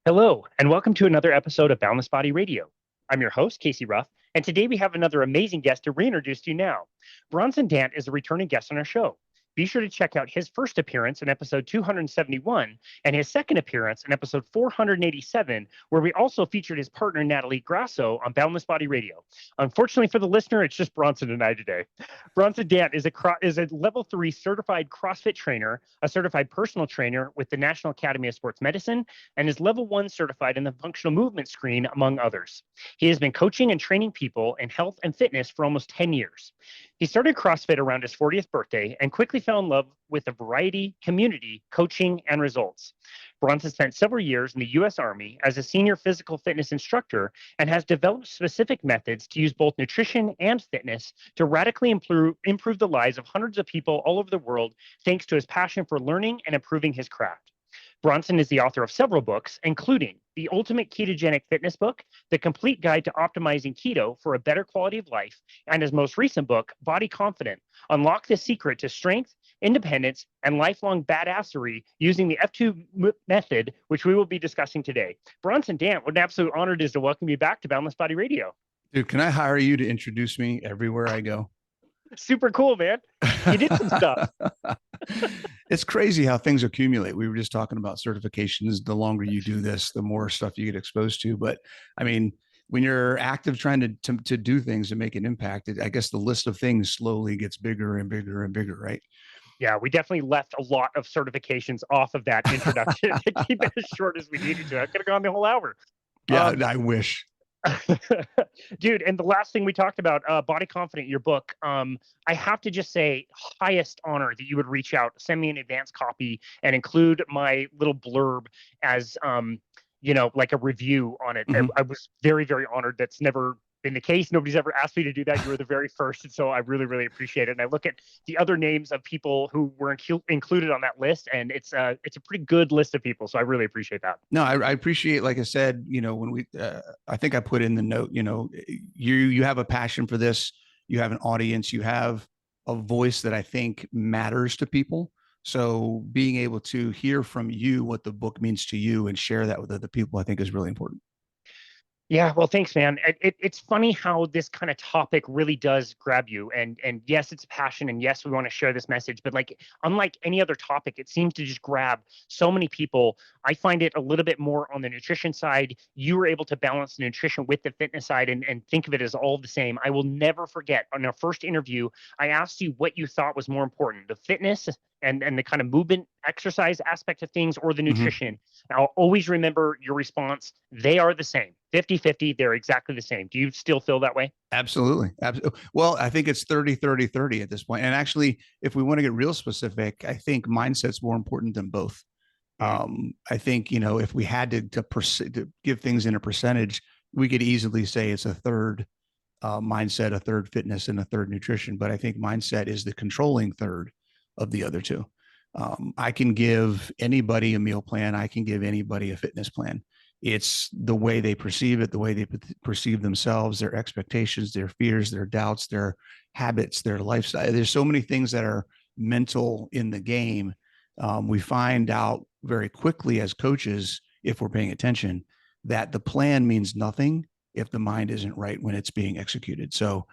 Hello, and welcome to another episode of Boundless Body Radio. I'm your host, Casey Ruff, and today we have another amazing guest to reintroduce to you now. Bronson Dant is a returning guest on our show. Be sure to check out his first appearance in episode 271 and his second appearance in episode 487, where we also featured his partner, Natalie Grasso, on Boundless Body Radio. Unfortunately for the listener, it's just Bronson and I today. Bronson Dant is a level 3 certified CrossFit trainer, a certified personal trainer with the National Academy of Sports Medicine, and is level 1 certified in the functional movement screen, among others. He has been coaching and training people in health and fitness for almost 10 years. He started CrossFit around his 40th birthday and quickly fell in love with the variety, community, coaching, and results. Bronson spent several years in the U.S. Army as a senior physical fitness instructor and has developed specific methods to use both nutrition and fitness to radically improve the lives of hundreds of people all over the world, thanks to his passion for learning and improving his craft. Bronson is the author of several books, including The Ultimate Ketogenic Fitness Book, The Complete Guide to Optimizing Keto for a Better Quality of Life, and his most recent book, Body Confident, Unlock the Secret to Strength, Independence, and Lifelong Badassery using the F2 method, which we will be discussing today. Bronson Dant, what an absolute honor it is to welcome you back to Boundless Body Radio. Dude, can I hire you to introduce me everywhere I go? Super cool, man. You did some stuff. It's crazy how things accumulate. We were just talking about certifications. The longer you do this, the more stuff you get exposed to. But I mean, when you're active trying to do things and make an impact, I guess the list of things slowly gets bigger and bigger and bigger, right? Yeah, we definitely left a lot of certifications off of that introduction to keep it as short as we needed to. I could have gone the whole hour. Yeah, I wish. Dude, and the last thing we talked about, Body Confident, your book, I have to just say, highest honor that you would reach out, send me an advance copy, and include my little blurb as, like a review on it. Mhm. I was very, very honored. That's never been the case. Nobody's ever asked me to do that. You were the very first, and so I really, really appreciate it. And I look at the other names of people who were included on that list, and it's a pretty good list of people. So I really appreciate that. No, I appreciate, like I said, when we, I think I put in the note, you have a passion for this, you have an audience, you have a voice that I think matters to people. So being able to hear from you what the book means to you and share that with other people, I think is really important. Yeah, well, thanks, man. It's funny how this kind of topic really does grab you, and yes, it's a passion, and yes, we want to share this message. But like, unlike any other topic, it seems to just grab so many people. I find it a little bit more on the nutrition side. You were able to balance the nutrition with the fitness side, and think of it as all the same. I will never forget on our first interview, I asked you what you thought was more important, the fitness and the kind of movement exercise aspect of things, or the nutrition. And I'll always remember your response. They are the same. 50-50. They're exactly the same. Do you still feel that way? Absolutely. Well, I think it's 30-30-30 at this point. And actually, if we want to get real specific, I think mindset's more important than both. I think, if we had to give things in a percentage, we could easily say it's a third mindset, a third fitness, and a third nutrition. But I think mindset is the controlling third of the other two. I can give anybody a meal plan. I can give anybody a fitness plan. It's the way they perceive it, the way they perceive themselves, their expectations, their fears, their doubts, their habits, their lifestyle. There's so many things that are mental in the game. We find out very quickly as coaches, if we're paying attention, that the plan means nothing if the mind isn't right when it's being executed. So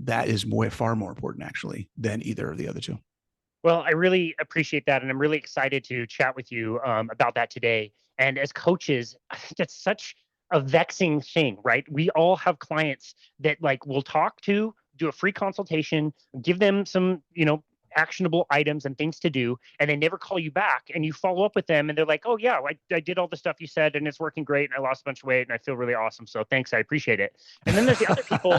that is far more important, actually, than either of the other two. Well, I really appreciate that, and I'm really excited to chat with you about that today. And as coaches, that's such a vexing thing, right? We all have clients that like we'll talk to, do a free consultation, give them some, actionable items and things to do, and they never call you back. And you follow up with them, and they're like, "Oh yeah, I did all the stuff you said, and it's working great, and I lost a bunch of weight, and I feel really awesome. So thanks, I appreciate it." And then there's the other people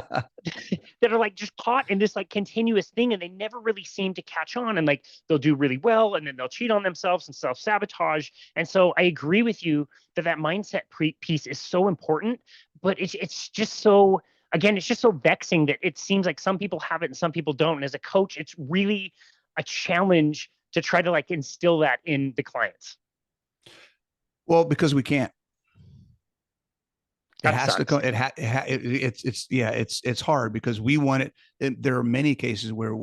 that are like just caught in this like continuous thing, and they never really seem to catch on. And like they'll do really well, and then they'll cheat on themselves and self-sabotage. And so I agree with you that mindset piece is so important, but it's just so. Again, it's just so vexing that it seems like some people have it and some people don't. And as a coach, it's really a challenge to try to like instill that in the clients. Well, because we can't. It That has sucks. to come. It's hard because we want it. There are many cases where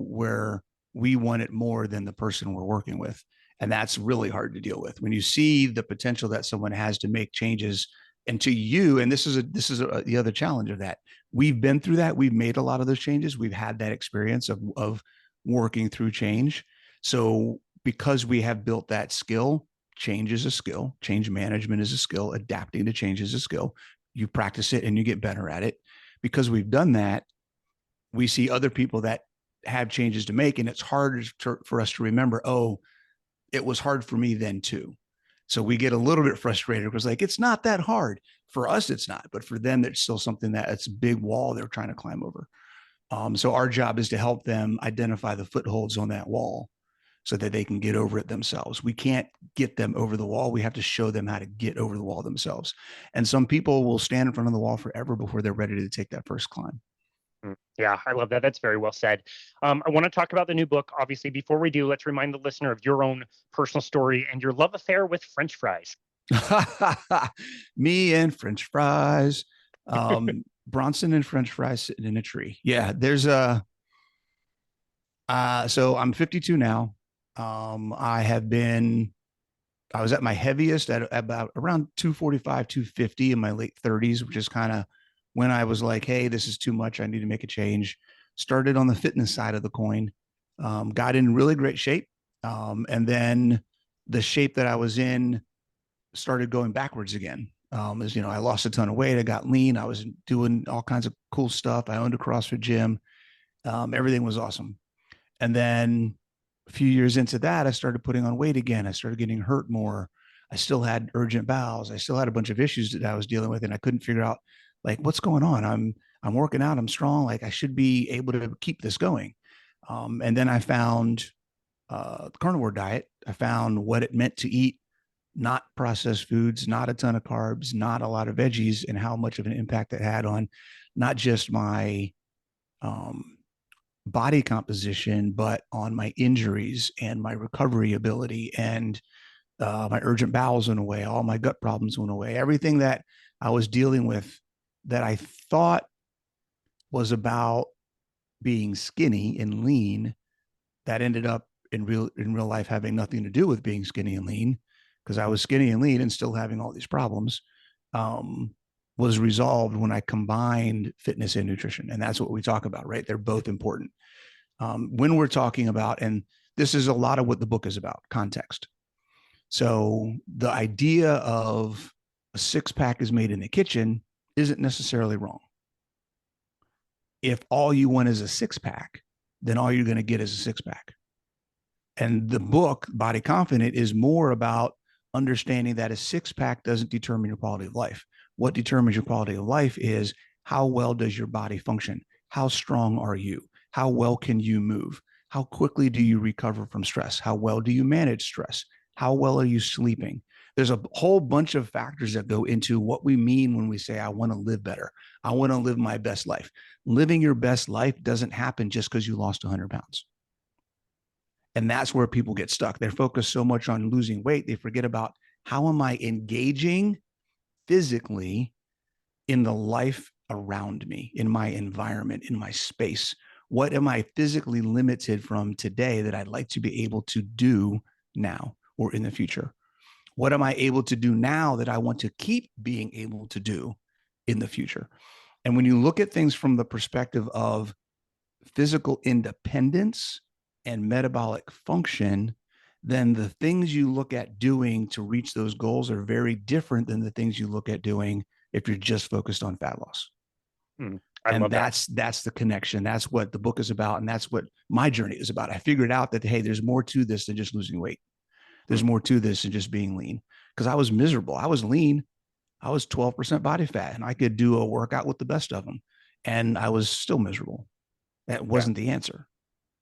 we want it more than the person we're working with, And that's really hard to deal with when you see the potential that someone has to make changes. And to you, and this is the other challenge of that. We've been through that. We've made a lot of those changes. We've had that experience of working through change. So because we have built that skill, change is a skill, change management is a skill, adapting to change is a skill. You practice it and you get better at it. Because we've done that, we see other people that have changes to make, and it's hard for us to remember, oh, it was hard for me then too. So we get a little bit frustrated because like, it's not that hard. For us, it's not, but for them, it's still something that it's a big wall they're trying to climb over. So our job is to help them identify the footholds on that wall so that they can get over it themselves. We can't get them over the wall. We have to show them how to get over the wall themselves. And some people will stand in front of the wall forever before they're ready to take that first climb. Yeah, I love that. That's very well said. I want to talk about the new book. Obviously, before we do, let's remind the listener of your own personal story and your love affair with French fries. Me and French fries. Bronson and French fries sitting in a tree. Yeah, there's a. So I'm 52 now. I was at my heaviest at about around 245, 250 in my late 30s, which is kind of when I was like, hey, this is too much. I need to make a change. Started on the fitness side of the coin, got in really great shape. And then the shape that I was in started going backwards again. As you know, I lost a ton of weight. I got lean. I was doing all kinds of cool stuff. I owned a CrossFit gym. Everything was awesome. And then a few years into that, I started putting on weight again. I started getting hurt more. I still had urgent bowels. I still had a bunch of issues that I was dealing with, and I couldn't figure out like what's going on. I'm working out. I'm strong. Like I should be able to keep this going. And then I found the carnivore diet. I found what it meant to eat not processed foods, not a ton of carbs, not a lot of veggies, and how much of an impact it had on not just my body composition, but on my injuries and my recovery ability. And my urgent bowels went away. All my gut problems went away. Everything that I was dealing with that I thought was about being skinny and lean, that ended up in real life having nothing to do with being skinny and lean, because I was skinny and lean and still having all these problems, was resolved when I combined fitness and nutrition. And that's what we talk about, right? They're both important. When we're talking about, and this is a lot of what the book is about, context. So the idea of a six-pack is made in the kitchen isn't necessarily wrong. If all you want is a six-pack, then all you're going to get is a six-pack. And the book, Body Confident, is more about understanding that a six-pack doesn't determine your quality of life. What determines your quality of life is how well does your body function? How strong are you? How well can you move? How quickly do you recover from stress? How well do you manage stress? How well are you sleeping? There's a whole bunch of factors that go into what we mean when we say, I want to live better. I want to live my best life. Living your best life doesn't happen just because you lost 100 pounds. And that's where people get stuck. They're focused so much on losing weight, they forget about how am I engaging physically in the life around me, in my environment, in my space. What am I physically limited from today that I'd like to be able to do now or in the future? What am I able to do now that I want to keep being able to do in the future? And when you look at things from the perspective of physical independence and metabolic function, then the things you look at doing to reach those goals are very different than the things you look at doing if you're just focused on fat loss. And that's the connection. That's what the book is about. And that's what my journey is about. I figured out that, hey, there's more to this than just losing weight. There's more to this than just being lean, because I was miserable. I was lean. I was 12% body fat, and I could do a workout with the best of them, and I was still miserable. That wasn't the answer.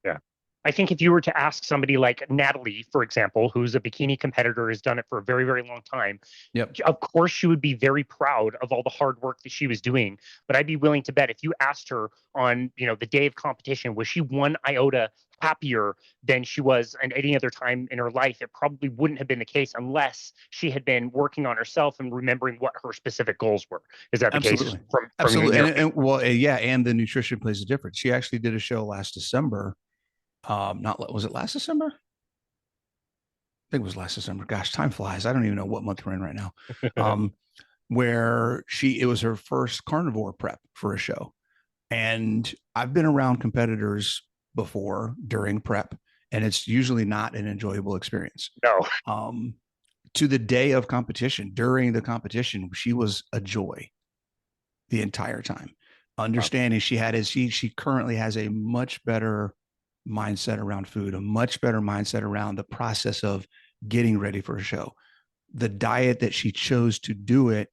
Yeah. I think if you were to ask somebody like Natalie, for example, who's a bikini competitor, has done it for a very, very long time. Yep. Of course, she would be very proud of all the hard work that she was doing. But I'd be willing to bet if you asked her on, the day of competition, was she one iota happier than she was at any other time in her life? It probably wouldn't have been the case unless she had been working on herself and remembering what her specific goals were. Is that the case? Absolutely. And the nutrition plays a difference. She actually did a show last December. Was it last December? think it was last December. Gosh, time flies. I don't even know what month we're in right now. Um, where it was her first carnivore prep for a show. And I've been around competitors before during prep, and it's usually not an enjoyable experience. No. Um, to the day of competition, during the competition, she was a joy the entire time. Understanding she currently has a much better mindset around food, a much better mindset around the process of getting ready for a show. The diet that she chose to do it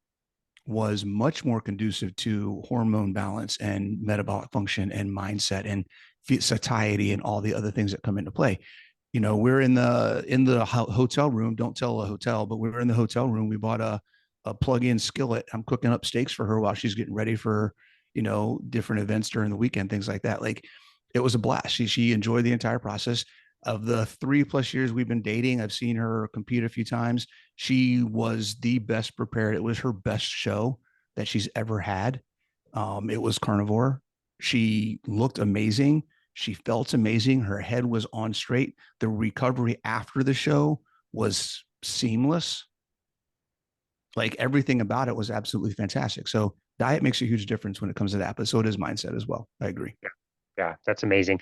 was much more conducive to hormone balance and metabolic function and mindset and satiety and all the other things that come into play. You know, we're in the hotel room. Don't tell a hotel, but we were in the hotel room. We bought a plug-in skillet. I'm cooking up steaks for her while she's getting ready for, you know, different events during the weekend, things like that. Like, it was a blast. She enjoyed the entire process. Of the 3+ years we've been dating, I've seen her compete a few times. She was the best prepared. It was her best show that she's ever had. It was Carnivore. She looked amazing. She felt amazing. Her head was on straight. The recovery after the show was seamless. Like, everything about it was absolutely fantastic. So diet makes a huge difference when it comes to that, but so does mindset as well. I agree. Yeah, that's amazing.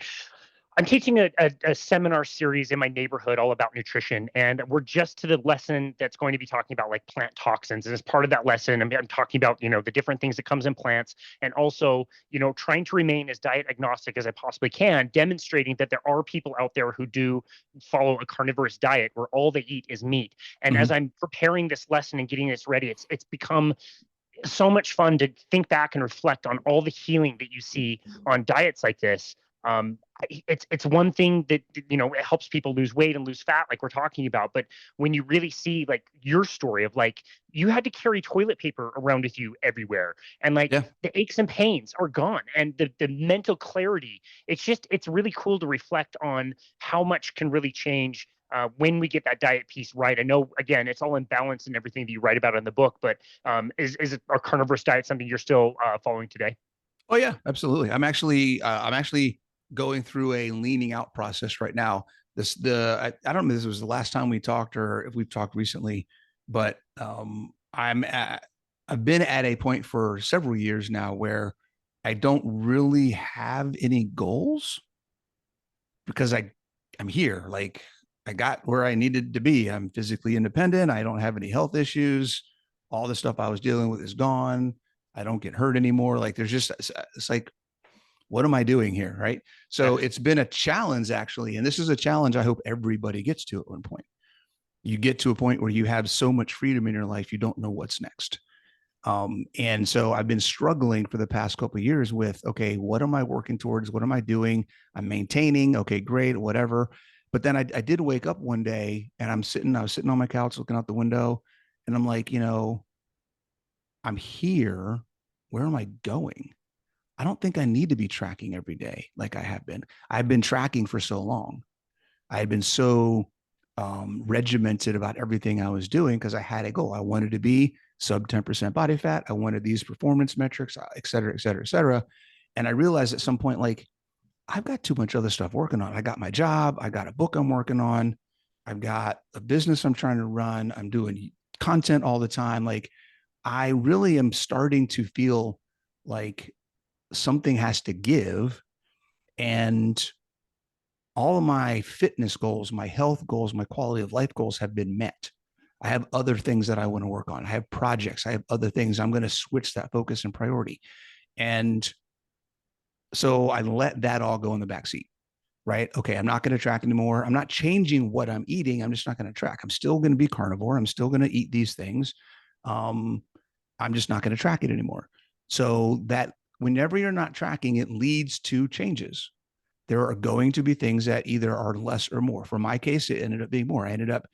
I'm teaching a seminar series in my neighborhood all about nutrition, and we're just to the lesson that's going to be talking about like plant toxins. And as part of that lesson, I'm talking about, you know, the different things that comes in plants, and also, you know, trying to remain as diet agnostic as I possibly can, demonstrating that there are people out there who do follow a carnivorous diet where all they eat is meat. And as I'm preparing this lesson and getting this ready, it's become so much fun to think back and reflect on all the healing that you see on diets like this. It's one thing that, you know, it helps people lose weight and lose fat, like we're talking about. But when you really see like your story of like you had to carry toilet paper around with you everywhere, and like Yeah. the aches and pains are gone, and the mental clarity. It's really cool to reflect on how much can really change when we get that diet piece right. I know, again, it's all in balance and everything that you write about in the book, but is it, our carnivorous diet something you're still following today? Oh yeah, absolutely. I'm actually going through a leaning out process right now. I don't know if this was the last time we talked or if we've talked recently, but I've been at a point for several years now where I don't really have any goals because I'm here. Like, I got where I needed to be. I'm physically independent. I don't have any health issues. All the stuff I was dealing with is gone. I don't get hurt anymore. Like, it's like, what am I doing here? Right. Yeah. So it's been a challenge, actually. And this is a challenge I hope everybody gets to at one point. You get to a point where you have so much freedom in your life, you don't know what's next. And so I've been struggling for the past couple of years with, okay, what am I working towards? What am I doing? I'm maintaining. Okay, great, whatever. But then I did wake up one day and I was sitting on my couch looking out the window, and I'm like, you know, I'm here. Where am I going? I don't think I need to be tracking every day like I have been. I've been tracking for so long. I had been so regimented about everything I was doing because I had a goal. I wanted to be sub 10% body fat. I wanted these performance metrics, et cetera, et cetera, et cetera. And I realized at some point, like, I've got too much other stuff working on. I got my job. I got a book I'm working on. I've got a business I'm trying to run. I'm doing content all the time. Like, I really am starting to feel like something has to give. And all of my fitness goals, my health goals, my quality of life goals have been met. I have other things that I want to work on. I have projects. I have other things. I'm going to switch that focus and priority. And so I let that all go in the backseat, right? Okay, I'm not going to track anymore. I'm not changing what I'm eating. I'm just not going to track. I'm still going to be carnivore. I'm still going to eat these things. Um, I'm just not going to track it anymore. So that whenever you're not tracking, it leads to changes. There are going to be things that either are less or more. For my case, it ended up being more. I ended up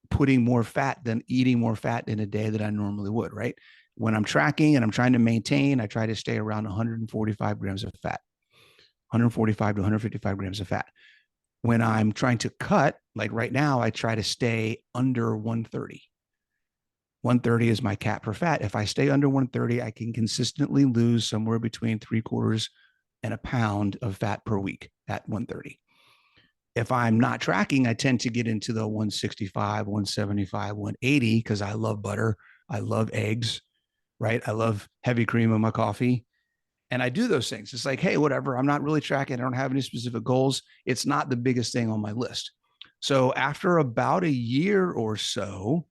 putting more fat than eating more fat in a day that I normally would, right? When I'm tracking and I'm trying to maintain, I try to stay around 145 grams of fat, 145 to 155 grams of fat. When I'm trying to cut, like right now, I try to stay under 130. 130 is my cap for fat. If I stay under 130, I can consistently lose somewhere between 3/4 and a pound of fat per week at 130. If I'm not tracking, I tend to get into the 165, 175, 180 because I love butter. I love eggs, right? I love heavy cream in my coffee. And I do those things. It's like, hey, whatever. I'm not really tracking. I don't have any specific goals. It's not the biggest thing on my list. So after about a year or so,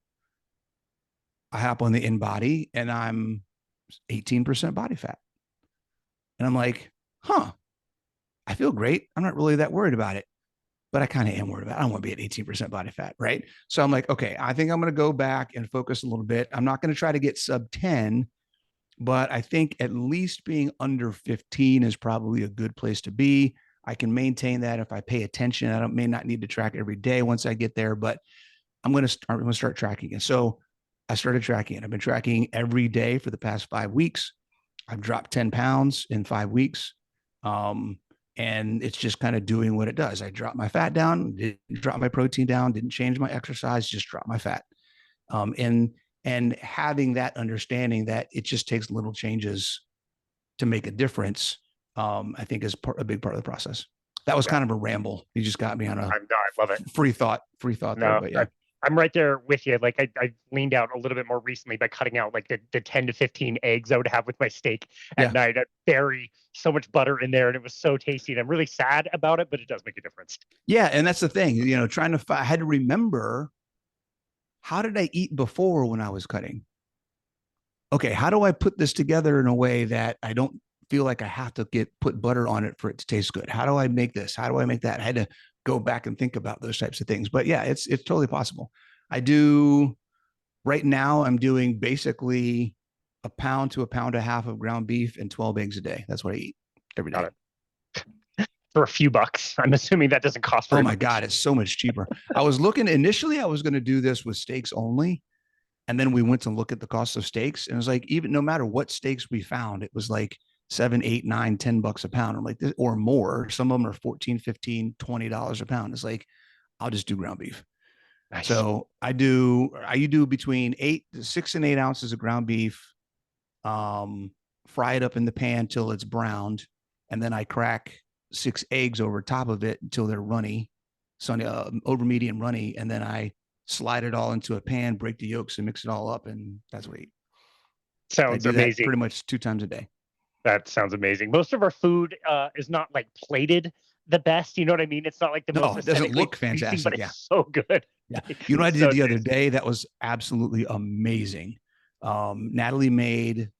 I hop on the InBody and I'm 18% body fat. And I'm like, huh, I feel great. I'm not really that worried about it, but I kind of am worried about it. I don't want to be at 18% body fat, right? So I'm like, okay, I think I'm going to go back and focus a little bit. I'm not going to try to get sub 10, but I think at least being under 15 is probably a good place to be. I can maintain that if I pay attention. May not need to track every day once I get there, but I'm going to start tracking it. So I started tracking it. I've been tracking every day for the past 5 weeks. I've dropped 10 pounds in 5 weeks. And it's just kind of doing what it does. I dropped my fat down, didn't drop my protein down, didn't change my exercise, just dropped my fat. And having that understanding that it just takes little changes to make a difference, I think is a big part of the process. That was kind of a ramble. You just got me on a I love it. free thought No, there. But yeah. I'm right there with you. Like I leaned out a little bit more recently by cutting out like the 10 to 15 eggs I would have with my steak at night. I bury so much butter in there and it was so tasty. And I'm really sad about it, but it does make a difference. Yeah. And that's the thing, I had to remember, how did I eat before when I was cutting? Okay, how do I put this together in a way that I don't feel like I have to put butter on it for it to taste good? How do I make this? How do I make that? I had to go back and think about those types of things. But yeah, it's totally possible. Right now I'm doing basically a pound to a pound and a half of ground beef and 12 eggs a day. That's what I eat every day. For a few bucks. I'm assuming that doesn't cost very much. Oh my God, it's so much cheaper. I was looking initially, I was going to do this with steaks only. And then we went to look at the cost of steaks. And it was like, even no matter what steaks we found, it was like $7, $8, $9, $10 a pound. I'm like, or more. Some of them are $14, $15, $20 a pound. It's like, I'll just do ground beef. Nice. So I do between 6 and 8 ounces of ground beef, fry it up in the pan till it's browned. And then I crack 6 eggs over top of it until they're runny, over medium runny. And then I slide it all into a pan, break the yolks and mix it all up. And that's what I eat. Sounds amazing. Pretty much 2 times a day. That sounds amazing. Most of our food is not like plated the best. You know what I mean? It's not like the most. No, it doesn't look fantastic, but it's so good. Yeah. You know what I did the other day? That was absolutely amazing. Natalie made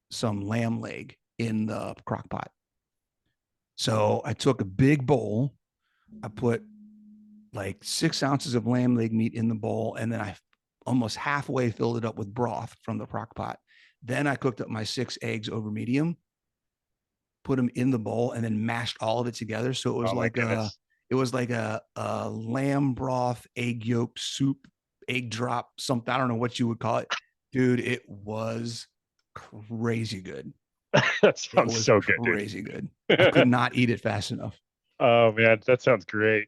some lamb leg in the crock pot. So I took a big bowl. I put like 6 ounces of lamb leg meat in the bowl. And then I almost halfway filled it up with broth from the crock pot. Then I cooked up my 6 eggs over medium, put them in the bowl, and then mashed all of it together. So it was like a lamb broth, egg yolk soup, egg drop, something. I don't know what you would call it. Dude, it was crazy good. That sounds so good. Crazy good. I could not eat it fast enough. Oh man, that sounds great.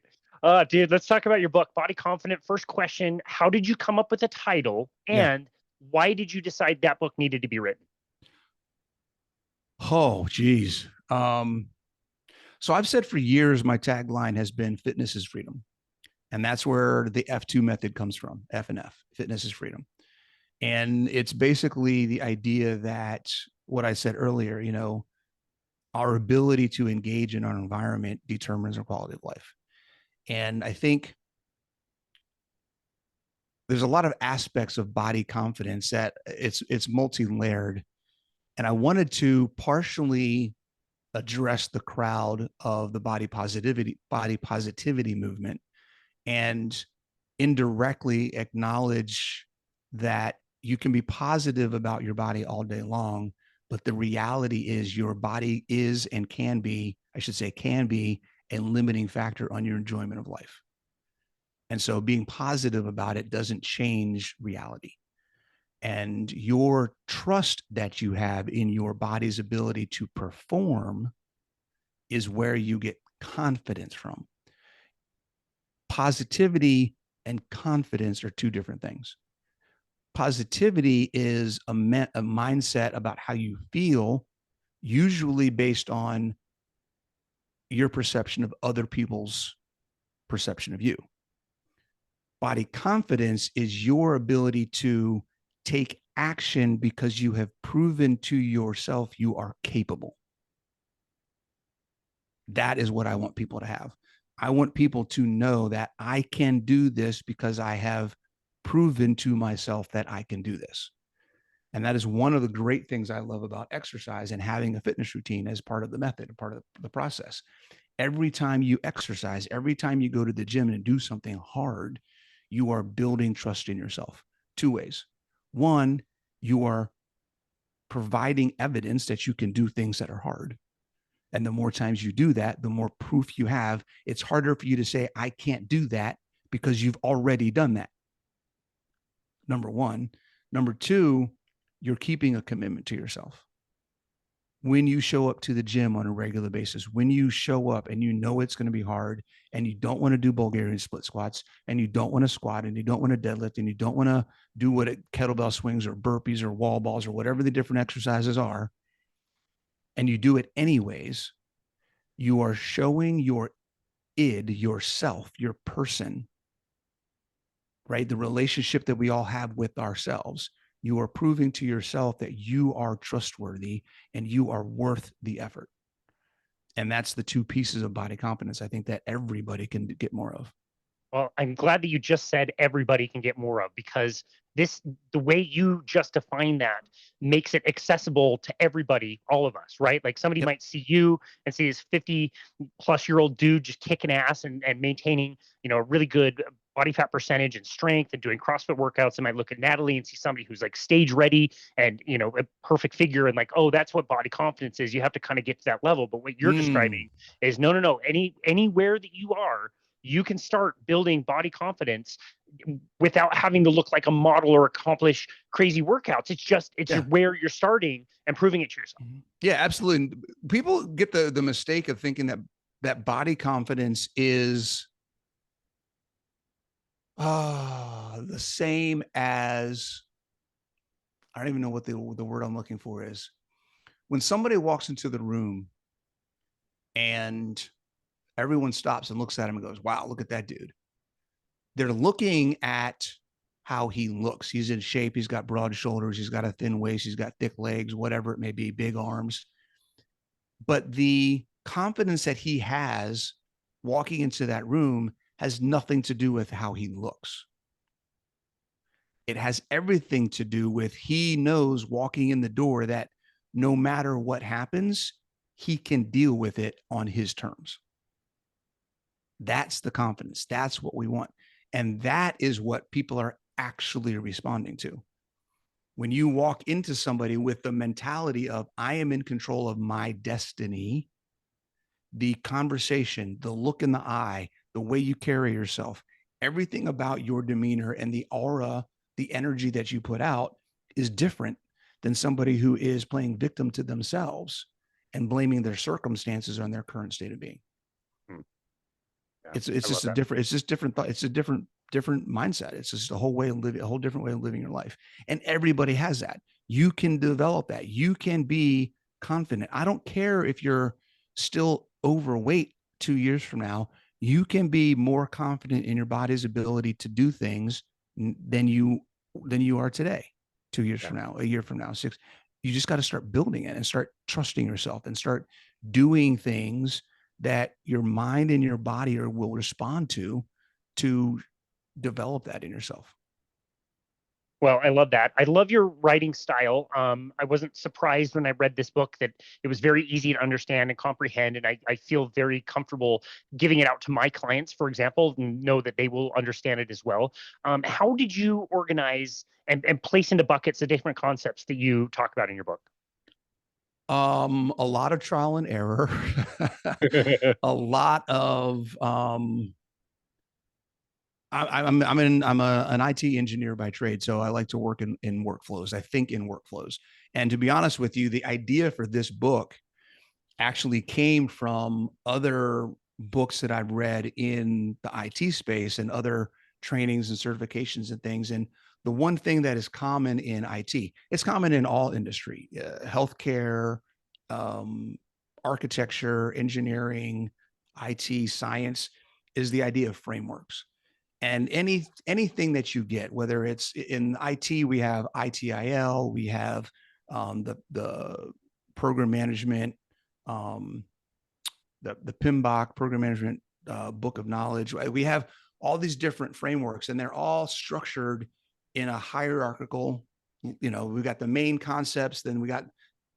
Dude, let's talk about your book, Body Confident. First question, how did you come up with the title? And why did you decide that book needed to be written? Oh, geez. So I've said for years, my tagline has been fitness is freedom. And that's where the F2 method comes from, F and F, fitness is freedom. And it's basically the idea that what I said earlier, our ability to engage in our environment determines our quality of life. And I think there's a lot of aspects of body confidence that it's multi-layered. And I wanted to partially address the crowd of the body positivity movement and indirectly acknowledge that you can be positive about your body all day long, but the reality is your body is and can be a limiting factor on your enjoyment of life. And so being positive about it doesn't change reality. And your trust that you have in your body's ability to perform is where you get confidence from. Positivity and confidence are 2 different things. Positivity is a mindset about how you feel, usually based on your perception of other people's perception of you. Body confidence is your ability to take action because you have proven to yourself you are capable. That is what I want people to have. I want people to know that I can do this because I have proven to myself that I can do this. And that is one of the great things I love about exercise and having a fitness routine as part of the method, part of the process. Every time you exercise, every time you go to the gym and do something hard, you are building trust in yourself. Two ways. One, you are providing evidence that you can do things that are hard. And the more times you do that, the more proof you have. It's harder for you to say, I can't do that, because you've already done that. Number one. Number two, you're keeping a commitment to yourself. When you show up to the gym on a regular basis, when you show up and you know it's going to be hard and you don't want to do Bulgarian split squats and you don't want to squat and you don't want to deadlift and you don't want to do what kettlebell swings or burpees or wall balls or whatever the different exercises are, and you do it anyways, you are showing your id, yourself, your person, right? The relationship that we all have with ourselves. You are proving to yourself that you are trustworthy and you are worth the effort. And that's the two pieces of body confidence I think that everybody can get more of. Well, I'm glad that you just said everybody can get more of, because the way you just define that makes it accessible to everybody, all of us, right? Like somebody might see you and see this 50-plus-year-old dude just kicking ass and maintaining, a really good body fat percentage and strength and doing CrossFit workouts. They might look at Natalie and see somebody who's like stage ready and, a perfect figure, and like, oh, that's what body confidence is. You have to kind of get to that level. But what you're describing is no. Anywhere that you are, you can start building body confidence without having to look like a model or accomplish crazy workouts. It's just where you're starting and proving it to yourself. Yeah, absolutely. People get the mistake of thinking that body confidence is the same as, I don't even know what the word I'm looking for is. When somebody walks into the room and everyone stops and looks at him and goes, wow, look at that dude. They're looking at how he looks. He's in shape. He's got broad shoulders. He's got a thin waist. He's got thick legs, whatever it may be, big arms. But the confidence that he has walking into that room has nothing to do with how he looks. It has everything to do with, he knows walking in the door that no matter what happens, he can deal with it on his terms. That's the confidence. That's what we want. And that is what people are actually responding to. When you walk into somebody with the mentality of, I am in control of my destiny, the conversation, the look in the eye, the way you carry yourself, everything about your demeanor and the aura, the energy that you put out is different than somebody who is playing victim to themselves and blaming their circumstances on their current state of being. Yeah, it's just a different, it's just different thought. It's a different mindset. It's just a whole way of living, a whole different way of living your life. And everybody has that. You can develop that. You can be confident. I don't care if you're still overweight 2 years from now. You can be more confident in your body's ability to do things than you are today, 2 years from now, a year from now, 6. You just got to start building it and start trusting yourself and start doing things that your mind and your body will respond to develop that in yourself. Well, I love that. I love your writing style. I wasn't surprised when I read this book that it was very easy to understand and comprehend. And I feel very comfortable giving it out to my clients, for example, and know that they will understand it as well. How did you organize and place into buckets the different concepts that you talk about in your book? A lot of trial and error, a lot of, I'm an IT engineer by trade, so I like to work in workflows. I think in workflows. And to be honest with you, the idea for this book actually came from other books that I've read in the IT space and other trainings and certifications and things. And the one thing that is common in IT, it's common in all industry, healthcare, architecture, engineering, IT, science, is the idea of frameworks. And anything that you get, whether it's in IT, we have ITIL, we have the program management, the PMBOK program management book of knowledge. We have all these different frameworks, and they're all structured in a hierarchical. We've got the main concepts, then we got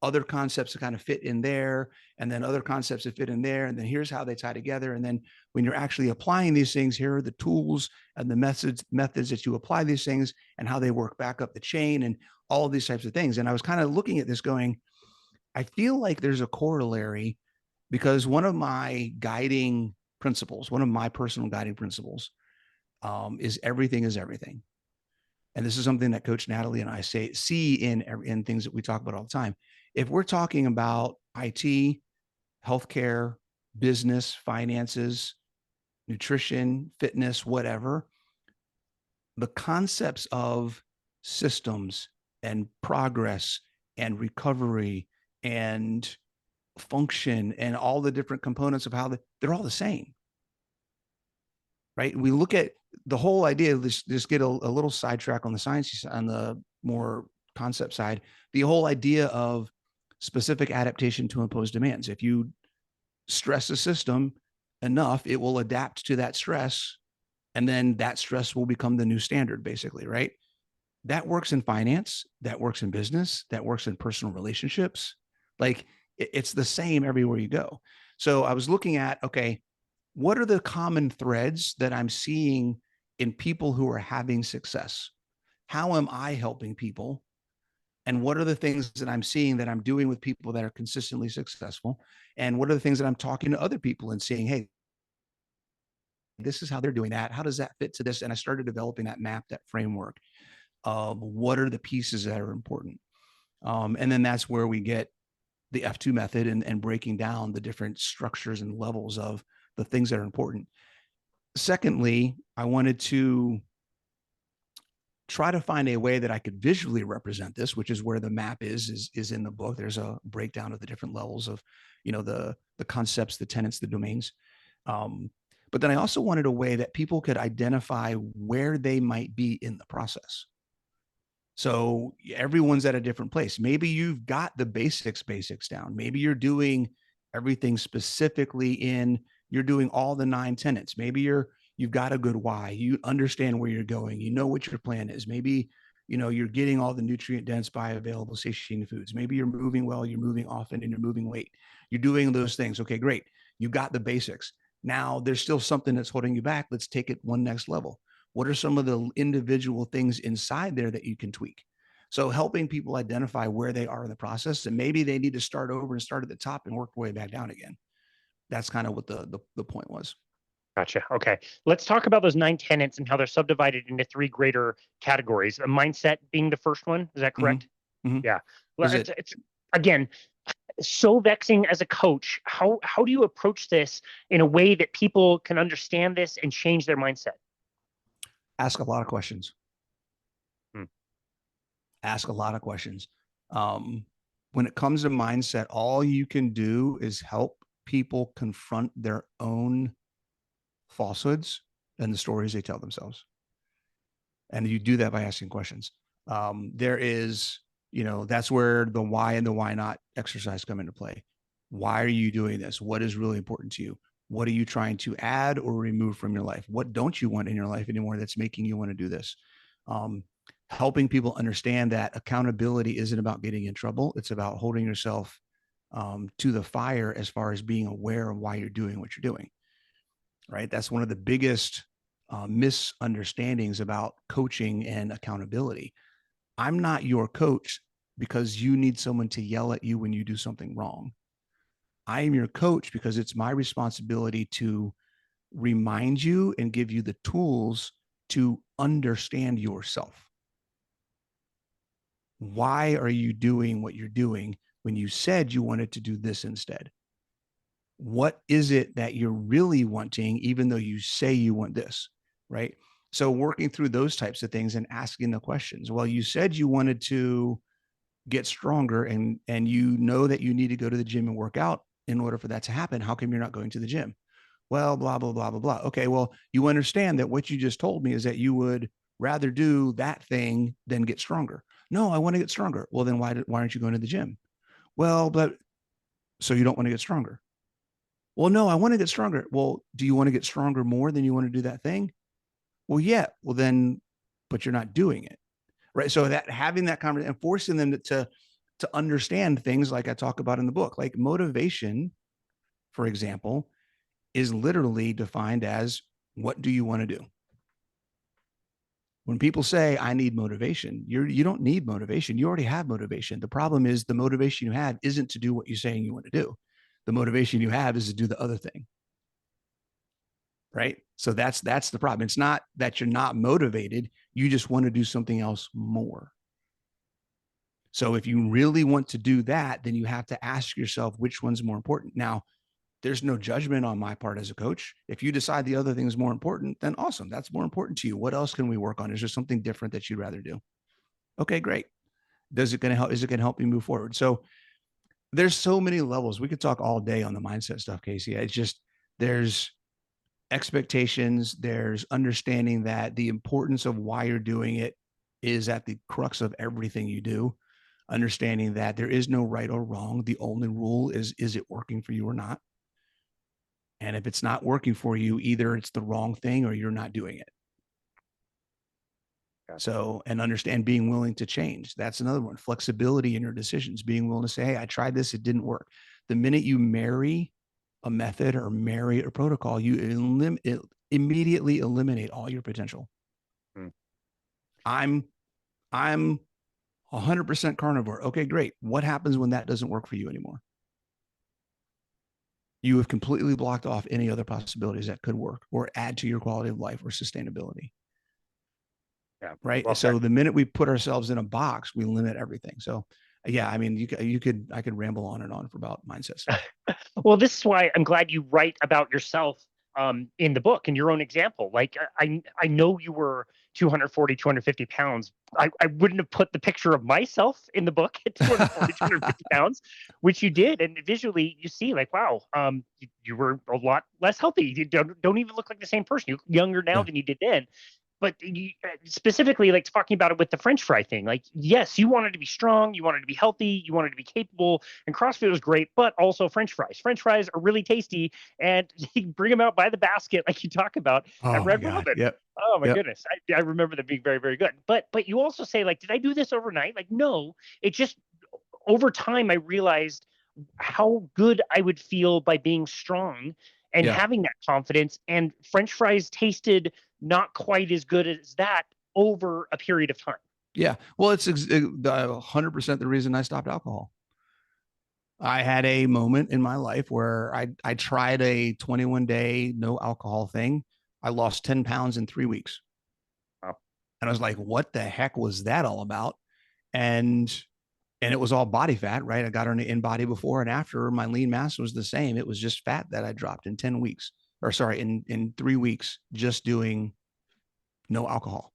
other concepts that kind of fit in there, and then other concepts that fit in there, and then here's how they tie together. And then when you're actually applying these things, here are the tools and the methods that you apply these things and how they work back up the chain and all of these types of things. And I was kind of looking at this going, I feel like there's a corollary, because one of my guiding principles, one of my personal guiding principles, is everything is everything. And this is something that Coach Natalie and I see in things that we talk about all the time. If we're talking about IT, healthcare, business, finances, nutrition, fitness, whatever, the concepts of systems and progress and recovery and function and all the different components of how they're all the same, right? We look at the whole idea. Let's just get a little sidetrack on the science, on the more concept side. The whole idea of specific adaptation to impose demands. If you stress a system enough, it will adapt to that stress, and then that stress will become the new standard, basically, right? That works in finance, that works in business, that works in personal relationships. Like, it's the same everywhere you go. So I was looking at, okay, what are the common threads that I'm seeing in people who are having success? How am I helping people? And what are the things that I'm seeing that I'm doing with people that are consistently successful? And what are the things that I'm talking to other people and seeing, hey, this is how they're doing that. How does that fit to this? And I started developing that map, that framework of what are the pieces that are important. And then that's where we get the F2 method and breaking down the different structures and levels of the things that are important. Secondly, I wanted to try to find a way that I could visually represent this, which is where the map is in the book. There's a breakdown of the different levels of, the concepts, the tenets, the domains. But then I also wanted a way that people could identify where they might be in the process. So everyone's at a different place. Maybe you've got the basics down. Maybe you're doing everything specifically you're doing all the 9 tenets. Maybe you've got a good why. You understand where you're going. You know what your plan is. Maybe, you're getting all the nutrient dense bioavailable satiating foods. Maybe you're moving well, you're moving often, and you're moving weight. You're doing those things. Okay, great. You got the basics. Now there's still something that's holding you back. Let's take it one next level. What are some of the individual things inside there that you can tweak? So helping people identify where they are in the process, and maybe they need to start over and start at the top and work their way back down again. That's kind of what the point was. Gotcha. Okay. Let's talk about those 9 tenets and how they're subdivided into 3 greater categories. A mindset being the first one. Is that correct? Mm-hmm. Yeah. Well, it's again, so vexing as a coach. How do you approach this in a way that people can understand this and change their mindset? Ask a lot of questions. Ask a lot of questions. When it comes to mindset, all you can do is help people confront their own falsehoods and the stories they tell themselves. And you do that by asking questions. There is, that's where the why and the why not exercise come into play. Why are you doing this? What is really important to you? What are you trying to add or remove from your life? What don't you want in your life anymore that's making you want to do this? Helping people understand that accountability isn't about getting in trouble. It's about holding yourself to the fire as far as being aware of why you're doing what you're doing, right? That's one of the biggest misunderstandings about coaching and accountability. I'm not your coach because you need someone to yell at you when you do something wrong. I am your coach because it's my responsibility to remind you and give you the tools to understand yourself. Why are you doing what you're doing when you said you wanted to do this instead? What is it that you're really wanting, even though you say you want this, right? So working through those types of things and asking the questions. Well, you said you wanted to get stronger and you know that you need to go to the gym and work out in order for that to happen. How come you're not going to the gym? Well, blah, blah, blah, blah, blah. Okay. Well, you understand that what you just told me is that you would rather do that thing than get stronger. No, I want to get stronger. Well, then why aren't you going to the gym? Well, but so you don't want to get stronger. Well, no, I want to get stronger. Well, do you want to get stronger more than you want to do that thing? Well, yeah. Well, then, but you're not doing it. Right. So that having that conversation and forcing them to understand things like I talk about in the book, like motivation, for example, is literally defined as what do you want to do? When people say I need motivation, you don't need motivation. You already have motivation. The problem is the motivation you have isn't to do what you're saying you want to do. The motivation you have is to do the other thing. Right. So that's the problem. It's not that you're not motivated. You just want to do something else more. So if you really want to do that, then you have to ask yourself which one's more important. Now, there's no judgment on my part as a coach. If you decide the other thing is more important, then awesome. That's more important to you. What else can we work on? Is there something different that you'd rather do? Okay, great. Is it going to help you move forward? So there's so many levels. We could talk all day on the mindset stuff, Casey. It's just, there's expectations, there's understanding that the importance of why you're doing it is at the crux of everything you do. Understanding that there is no right or wrong. The only rule is it working for you or not? And if it's not working for you, either it's the wrong thing or you're not doing it. Gotcha. So, and understand being willing to change. That's another one. Flexibility in your decisions, being willing to say, hey, I tried this, it didn't work. The minute you marry a method or marry a protocol, you immediately eliminate all your potential. Hmm. I'm 100% carnivore. Okay, great. What happens when that doesn't work for you anymore? You have completely blocked off any other possibilities that could work or add to your quality of life or sustainability. Yeah. Right. Well, so the minute we put ourselves in a box, we limit everything. So yeah, I mean, I could ramble on and on for about mindset stuff. Well, this is why I'm glad you write about yourself in the book and your own example. Like I know you were 240, 250 pounds. I wouldn't have put the picture of myself in the book at 240, 250 pounds, which you did. And visually you see like, wow, you were a lot less healthy. You don't even look like the same person. You're younger now than you did then. But you, specifically, like talking about it with the French fry thing, like, yes, you wanted to be strong, you wanted to be healthy, you wanted to be capable, and CrossFit was great, but also French fries. French fries are really tasty, and you bring them out by the basket, like you talk about at Red Robin. Yep. Oh my goodness, I remember them being very, very good. But you also say, like, did I do this overnight? Like, no, it just over time I realized how good I would feel by being strong and having that confidence. And French fries tasted not quite as good as that over a period of time. Yeah. Well, it's 100% the reason I stopped alcohol. I had a moment in my life where I tried a 21-day no alcohol thing. I lost 10 pounds in 3 weeks. Wow. And I was like, what the heck was that all about? And it was all body fat, right? I got on the in body before and after. My lean mass was the same. It was just fat that I dropped in 10 weeks, or sorry, in 3 weeks, just doing no alcohol.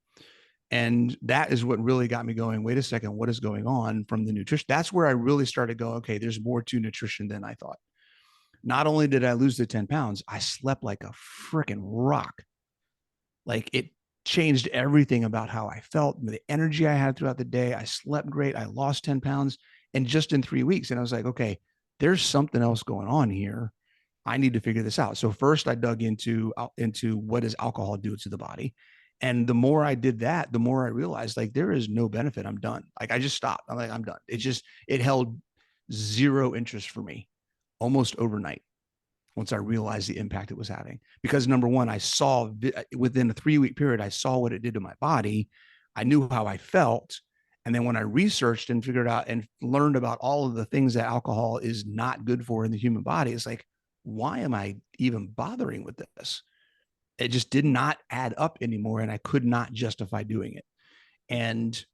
And that is what really got me going. Wait a second, what is going on from the nutrition? That's where I really started going, okay, there's more to nutrition than I thought. Not only did I lose the 10 pounds, I slept like a freaking rock. Like it changed everything about how I felt, the energy I had throughout the day. I slept great. I lost 10 pounds and just in 3 weeks. And I was like, okay, there's something else going on here. I need to figure this out. So first I dug into what does alcohol do to the body? And the more I did that, the more I realized like there is no benefit. I'm done. Like I just stopped. I'm like, I'm done. It held zero interest for me almost overnight once I realized the impact it was having. Because number one, I saw within a 3-week period, I saw what it did to my body. I knew how I felt. And then when I researched and figured out and learned about all of the things that alcohol is not good for in the human body, it's like, why am I even bothering with this? It just did not add up anymore. And I could not justify doing it. And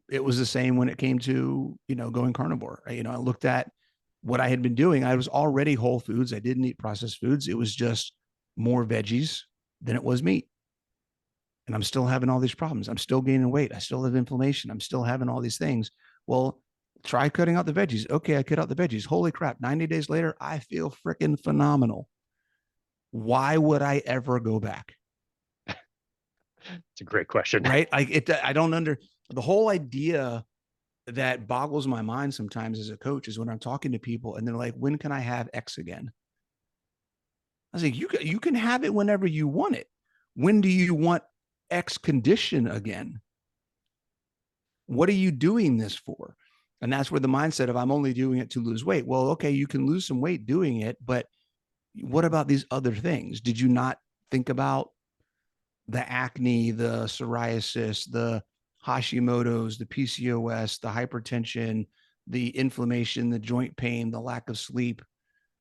it was the same when it came to, going carnivore. I looked at what I had been doing. I was already whole foods. I didn't eat processed foods. It was just more veggies than it was meat. And I'm still having all these problems. I'm still gaining weight. I still have inflammation. I'm still having all these things. Well, try cutting out the veggies. Okay, I cut out the veggies. Holy crap. 90 days later, I feel freaking phenomenal. why would I ever go back? It's a great question. Right? I don't the whole idea that boggles my mind sometimes as a coach is when I'm talking to people and they're like, when can I have X again? I was like, you can have it whenever you want it. When do you want X condition again? What are you doing this for? And that's where the mindset of I'm only doing it to lose weight. Well, okay, you can lose some weight doing it, but what about these other things? Did you not think about the acne, the psoriasis, the Hashimoto's, the PCOS, the hypertension, the inflammation, the joint pain, the lack of sleep,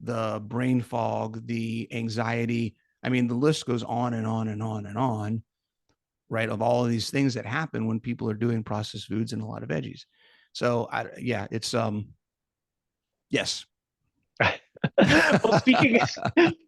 the brain fog, the anxiety? I mean, the list goes on and on and on and on, right? Of all of these things that happen when people are doing processed foods and a lot of veggies. So yeah, it's yes. Well,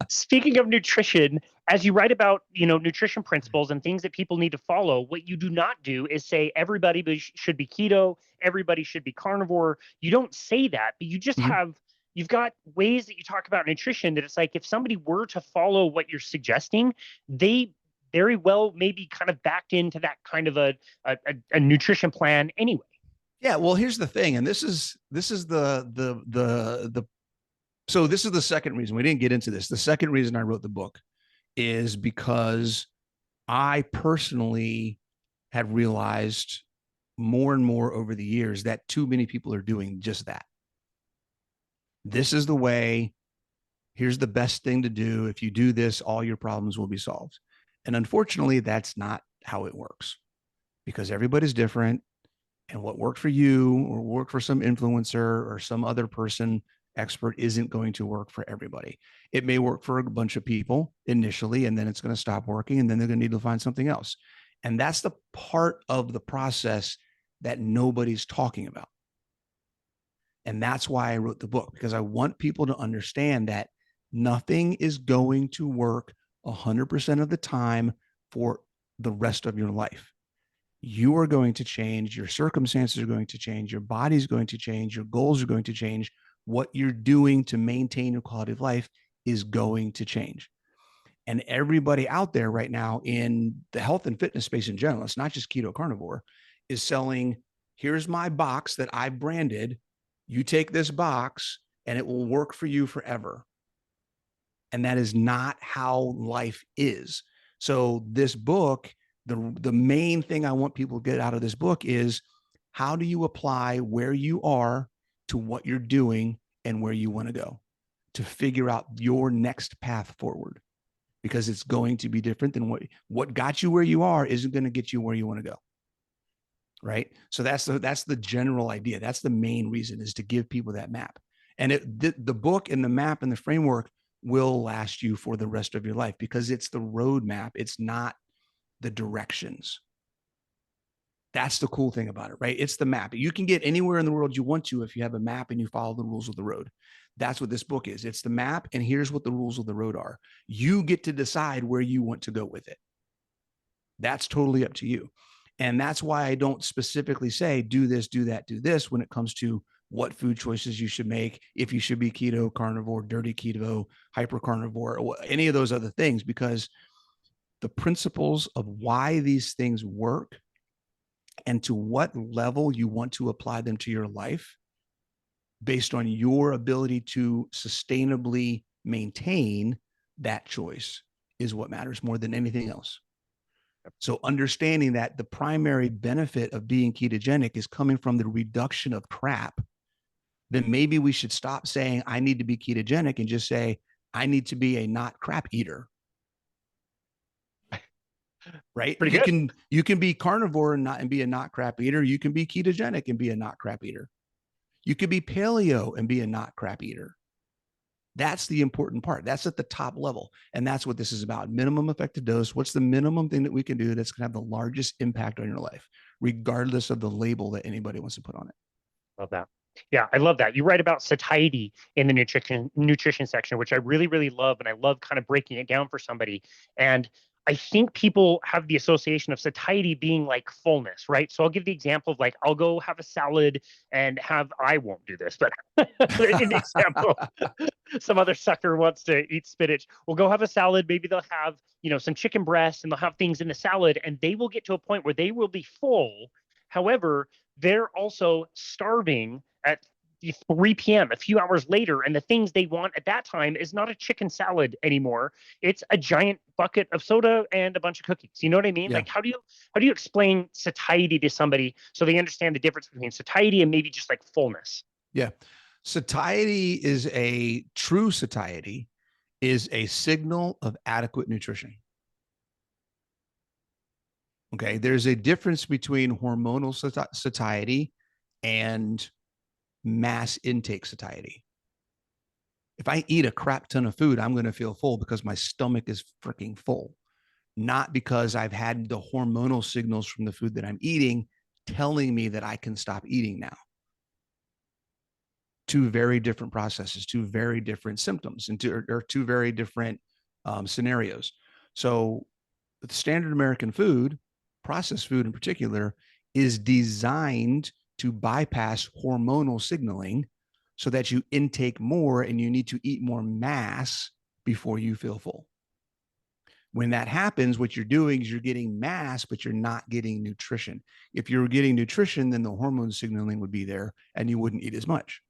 speaking of nutrition, as you write about, nutrition principles and things that people need to follow, what you do not do is say everybody should be keto, everybody should be carnivore. You don't say that, but you just Mhm. you've got ways that you talk about nutrition that it's like if somebody were to follow what you're suggesting, they very well maybe kind of backed into that kind of a nutrition plan anyway. Yeah, well, here's the thing, and this is the so this is the second reason we didn't get into this. The second reason I wrote the book is because I personally had realized more and more over the years that too many people are doing just that. This is the way. Here's the best thing to do. If you do this, all your problems will be solved. And unfortunately, that's not how it works because everybody's different. And what worked for you or worked for some influencer or some other person expert isn't going to work for everybody. It may work for a bunch of people initially, and then it's going to stop working, and then they're going to need to find something else. And that's the part of the process that nobody's talking about. And that's why I wrote the book, because I want people to understand that nothing is going to work 100% of the time for the rest of your life. You are going to change, your circumstances are going to change, your body's going to change, your goals are going to change. What you're doing to maintain your quality of life is going to change. And everybody out there right now in the health and fitness space in general, it's not just keto carnivore, is selling, here's my box that I branded. You take this box and it will work for you forever. And that is not how life is. So this book, the main thing I want people to get out of this book is how do you apply where you are to what you're doing and where you want to go to figure out your next path forward, because it's going to be different than what got you where you are isn't going to get you where you want to go. Right. So that's the general idea. That's the main reason, is to give people that map. And the book and the map and the framework will last you for the rest of your life because it's the roadmap. It's not the directions. That's the cool thing about it, right? It's the map. You can get anywhere in the world you want to if you have a map and you follow the rules of the road. That's what this book is. It's the map, and here's what the rules of the road are. You get to decide where you want to go with it. That's totally up to you. And that's why I don't specifically say do this, do that, do this when it comes to what food choices you should make, if you should be keto, carnivore, dirty keto, hyper carnivore, or any of those other things, because the principles of why these things work and to what level you want to apply them to your life based on your ability to sustainably maintain that choice is what matters more than anything else. So understanding that the primary benefit of being ketogenic is coming from the reduction of crap, then maybe we should stop saying I need to be ketogenic and just say I need to be a not crap eater. Right? Pretty good. You can be carnivore and be a not crap eater. You can be ketogenic and be a not crap eater. You could be paleo and be a not crap eater. That's the important part. That's at the top level. And that's what this is about. Minimum effective dose. What's the minimum thing that we can do that's going to have the largest impact on your life, regardless of the label that anybody wants to put on it? Love that. Yeah, I love that. You write about satiety in the nutrition section, which I really, really love. And I love kind of breaking it down for somebody. And I think people have the association of satiety being like fullness, right? So I'll give the example of like, I'll go have a salad and I won't do this, but in example, some other sucker wants to eat spinach. We'll go have a salad. Maybe they'll have, some chicken breasts and they'll have things in the salad and they will get to a point where they will be full. However, they're also starving at 3 p.m., a few hours later, and the things they want at that time is not a chicken salad anymore. It's a giant bucket of soda and a bunch of cookies. You know what I mean? Yeah. Like, how do you explain satiety to somebody so they understand the difference between satiety and maybe just like fullness? Yeah. Satiety true satiety is a signal of adequate nutrition. Okay. There's a difference between hormonal satiety and mass intake satiety. If I eat a crap ton of food, I'm going to feel full because my stomach is freaking full, not because I've had the hormonal signals from the food that I'm eating telling me that I can stop eating now. Two very different processes, two very different symptoms, and two very different scenarios. So the standard American food, processed food in particular, is designed to bypass hormonal signaling so that you intake more and you need to eat more mass before you feel full. When that happens, what you're doing is you're getting mass, but you're not getting nutrition. If you were getting nutrition, then the hormone signaling would be there and you wouldn't eat as much.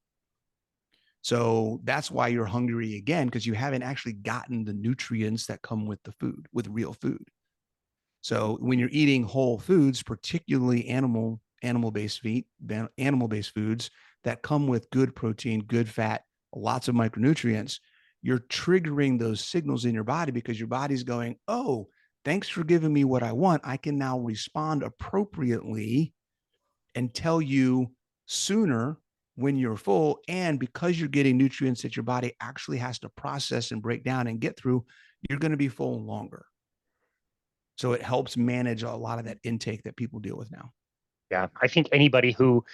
So that's why you're hungry again, because you haven't actually gotten the nutrients that come with the food, with real food. So when you're eating whole foods, particularly animal-based foods that come with good protein, good fat, lots of micronutrients, you're triggering those signals in your body because your body's going, oh, thanks for giving me what I want. I can now respond appropriately and tell you sooner when you're full. And because you're getting nutrients that your body actually has to process and break down and get through, you're going to be full longer. So it helps manage a lot of that intake that people deal with now. Yeah, I think anybody who,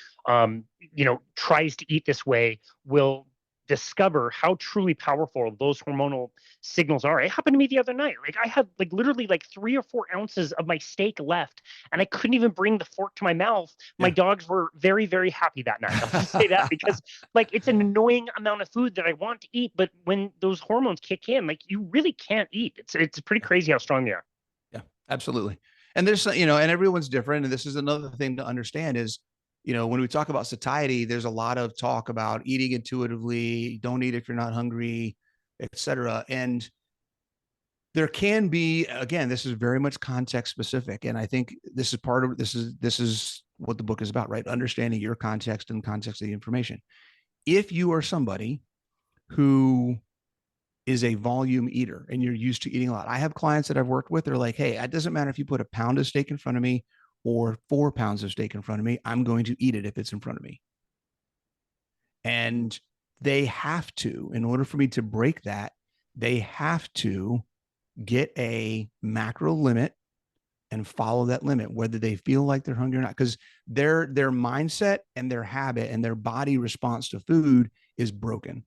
tries to eat this way will discover how truly powerful those hormonal signals are. It happened to me the other night. Like I had like literally like 3 or 4 ounces of my steak left, and I couldn't even bring the fork to my mouth. My dogs were very, very happy that night. I'll just say that because like it's an annoying amount of food that I want to eat, but when those hormones kick in, like you really can't eat. It's pretty crazy how strong they are. Yeah, absolutely. And there's, and everyone's different. And this is another thing to understand is, when we talk about satiety, there's a lot of talk about eating intuitively, don't eat if you're not hungry, etc. And there can be, again, this is very much context specific. And I think this is what the book is about, right? Understanding your context and context of the information. If you are somebody who is a volume eater and you're used to eating a lot. I have clients that I've worked with. They're like, hey, it doesn't matter if you put a pound of steak in front of me or 4 pounds of steak in front of me. I'm going to eat it if it's in front of me. And they have to, in order for me to break that, they have to get a macro limit and follow that limit, whether they feel like they're hungry or not, because their mindset and their habit and their body response to food is broken.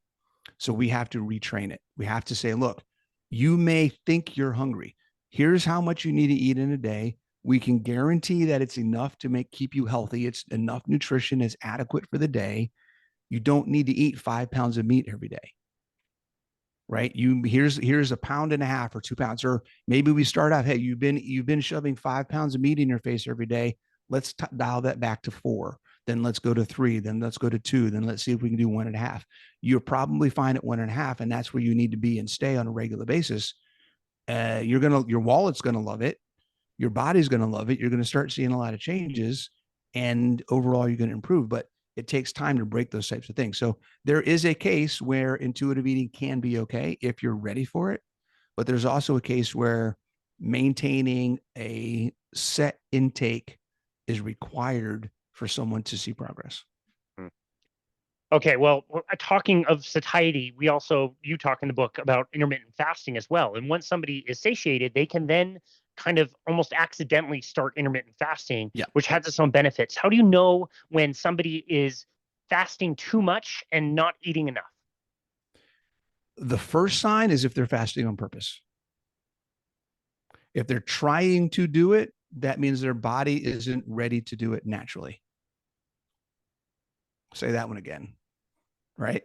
So we have to retrain it. We have to say, look, you may think you're hungry. Here's how much you need to eat in a day. We can guarantee that it's enough to keep you healthy. It's enough nutrition, is adequate for the day. You don't need to eat 5 pounds of meat every day. Right? Here's 1.5 pounds or 2 pounds. Or maybe we start out, hey, you've been shoving 5 pounds of meat in your face every day. Let's dial that back to 4. Then let's go to 3, then let's go to 2, then let's see if we can do 1.5. You're probably fine at 1.5, and that's where you need to be and stay on a regular basis. Your wallet's gonna love it, your body's gonna love it. You're gonna start seeing a lot of changes, and overall, you're gonna improve. But it takes time to break those types of things. So there is a case where intuitive eating can be okay if you're ready for it, but there's also a case where maintaining a set intake is required for someone to see progress. Okay, well, talking of satiety, you talk in the book about intermittent fasting as well. And once somebody is satiated, they can then kind of almost accidentally start intermittent fasting, which has its own benefits. How do you know when somebody is fasting too much and not eating enough? The first sign is if they're fasting on purpose. If they're trying to do it, that means their body isn't ready to do it naturally. Say that one again, right?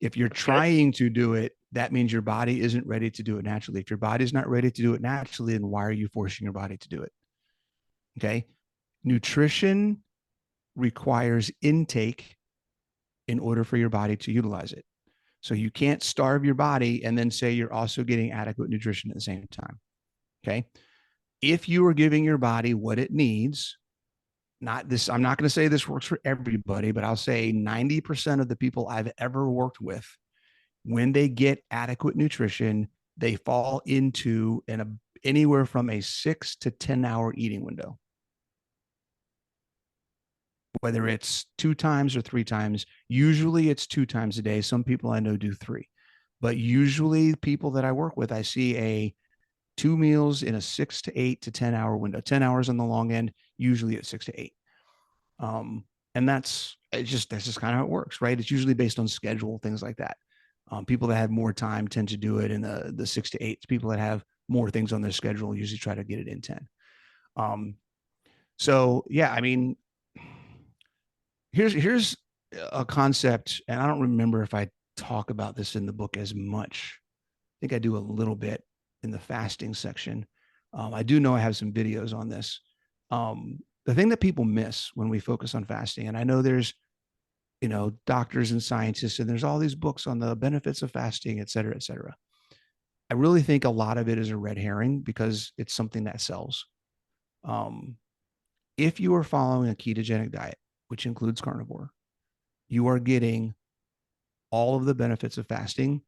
If you're trying to do it, that means your body isn't ready to do it naturally. If your body's not ready to do it naturally, then why are you forcing your body to do it? Okay. Nutrition requires intake in order for your body to utilize it. So you can't starve your body and then say you're also getting adequate nutrition at the same time. Okay. If you are giving your body what it needs, not this, I'm not going to say this works for everybody, but I'll say 90% of the people I've ever worked with, when they get adequate nutrition, they fall into anywhere from a 6 to 10 hour eating window. Whether it's 2 times or 3 times, usually it's 2 times a day. Some people I know do 3, but usually people that I work with, I see 2 meals in a 6 to 8 to 10 hour window, 10 hours on the long end, usually at 6 to 8. And that's just kind of how it works, right? It's usually based on schedule, things like that. People that have more time tend to do it in the 6 to 8. People that have more things on their schedule usually try to get it in 10. So yeah, I mean, here's a concept, and I don't remember if I talk about this in the book as much. I think I do a little bit in the fasting section. I do know I have some videos on this. The thing that people miss when we focus on fasting, and I know there's, doctors and scientists, and there's all these books on the benefits of fasting, et cetera, et cetera. I really think a lot of it is a red herring because it's something that sells. If you are following a ketogenic diet, which includes carnivore, you are getting all of the benefits of fasting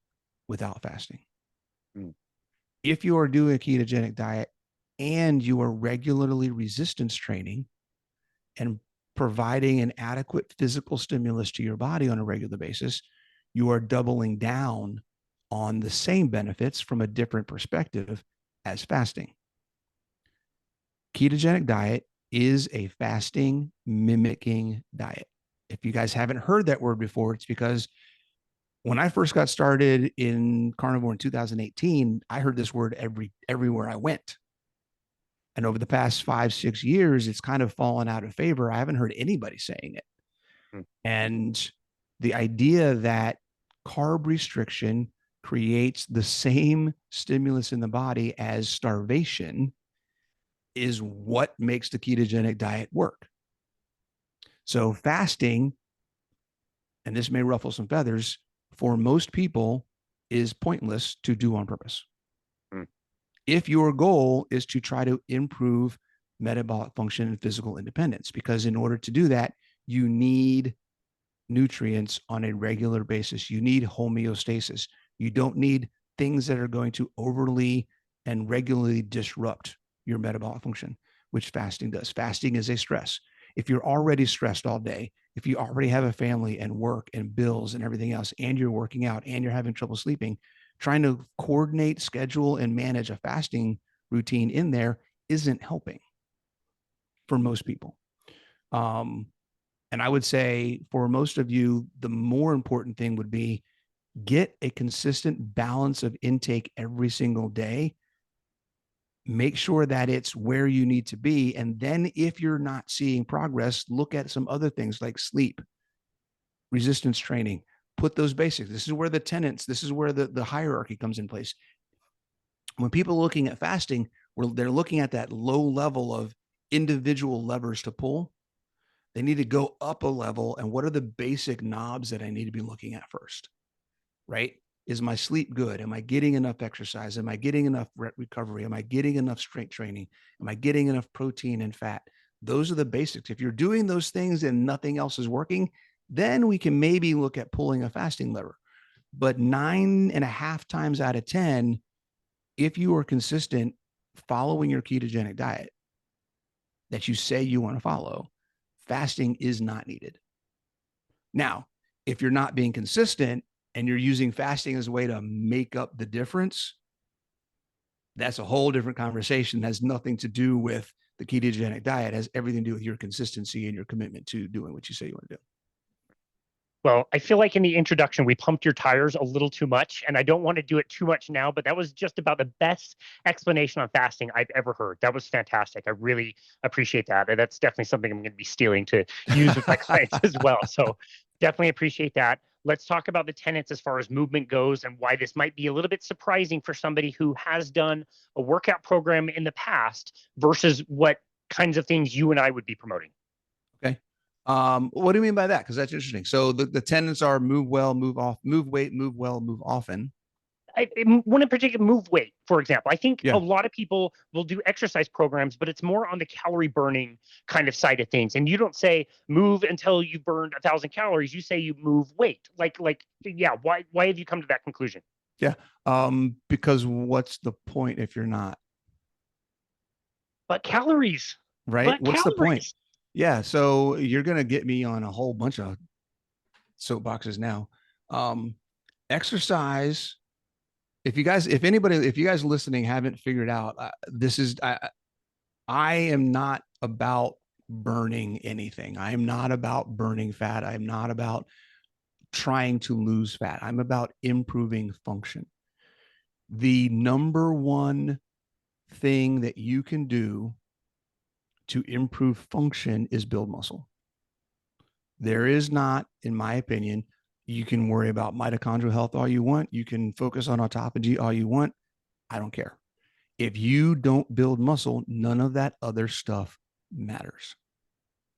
without fasting. If you are doing a ketogenic diet and you are regularly resistance training and providing an adequate physical stimulus to your body on a regular basis, you are doubling down on the same benefits from a different perspective as fasting. Ketogenic diet is a fasting mimicking diet. If you guys haven't heard that word before, it's because when I first got started in carnivore in 2018, I heard this word everywhere I went. And over the past 5-6 years, it's kind of fallen out of favor. I haven't heard anybody saying it. And the idea that carb restriction creates the same stimulus in the body as starvation is what makes the ketogenic diet work. So fasting, and this may ruffle some feathers, for most people is pointless to do on purpose. If your goal is to try to improve metabolic function and physical independence, because in order to do that, you need nutrients on a regular basis. You need homeostasis. You don't need things that are going to overly and regularly disrupt your metabolic function, which fasting does. Fasting is a stress. If you're already stressed all day, if you already have a family and work and bills and everything else, and you're working out and you're having trouble sleeping, trying to coordinate, schedule, and manage a fasting routine in there isn't helping for most people. And I would say for most of you, the more important thing would be get a consistent balance of intake every single day. Make sure that it's where you need to be. And then if you're not seeing progress, look at some other things like sleep, resistance training, put those basics. This is where the tenets, this is where the hierarchy comes in place. When people are looking at fasting, they're looking at that low level of individual levers to pull. They need to go up a level. And what are the basic knobs that I need to be looking at first? Right? Is my sleep good? Am I getting enough exercise? Am I getting enough recovery? Am I getting enough strength training? Am I getting enough protein and fat? Those are the basics. If you're doing those things and nothing else is working, then we can maybe look at pulling a fasting lever. But 9.5 times out of 10, if you are consistent following your ketogenic diet that you say you want to follow, fasting is not needed. Now, if you're not being consistent and you're using fasting as a way to make up the difference, that's a whole different conversation. It has nothing to do with the ketogenic diet. It has everything to do with your consistency and your commitment to doing what you say you want to do. Well, I feel like in the introduction, we pumped your tires a little too much, and I don't want to do it too much now, but that was just about the best explanation on fasting I've ever heard. That was fantastic. I really appreciate that. And that's definitely something I'm going to be stealing to use with my clients as well. So definitely appreciate that. Let's talk about the tenets as far as movement goes and why this might be a little bit surprising for somebody who has done a workout program in the past versus what kinds of things you and I would be promoting. Okay. What do you mean by that? Because that's interesting. So the tenets are move well, move off, move weight, move well, move often. One in particular, move weight, for example. I think a Yeah. lot of people will do exercise programs, but it's more on the calorie burning kind of side of things. And you don't say move until you burned 1,000 calories. You say you move weight. Yeah. Why have you come to that conclusion? Yeah. Because what's the point if you're not? But calories. Right? But What's the point? calories. Yeah. So you're gonna get me on a whole bunch of soapboxes now. Exercise. If you guys listening haven't figured out, I am not about burning anything. I am not about burning fat. I am not about trying to lose fat. I'm about improving function. The number one thing that you can do to improve function is build muscle. There is not, in my opinion, you can worry about mitochondrial health all you want. You can focus on autophagy all you want. I don't care. If you don't build muscle, none of that other stuff matters.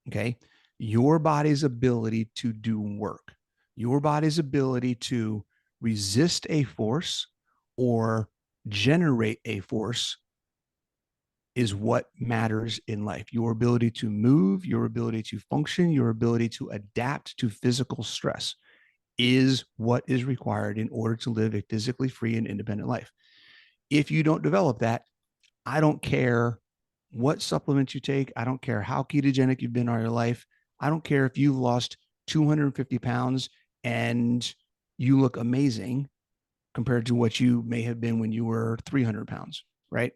Okay. Your body's ability to do work, your body's ability to resist a force or generate a force is what matters in life. Your ability to move, your ability to function, your ability to adapt to physical stress is what is required in order to live a physically free and independent life. If you don't develop that, I don't care what supplements you take. I don't care how ketogenic you've been all your life. I don't care if you've lost 250 pounds and you look amazing compared to what you may have been when you were 300 pounds, right?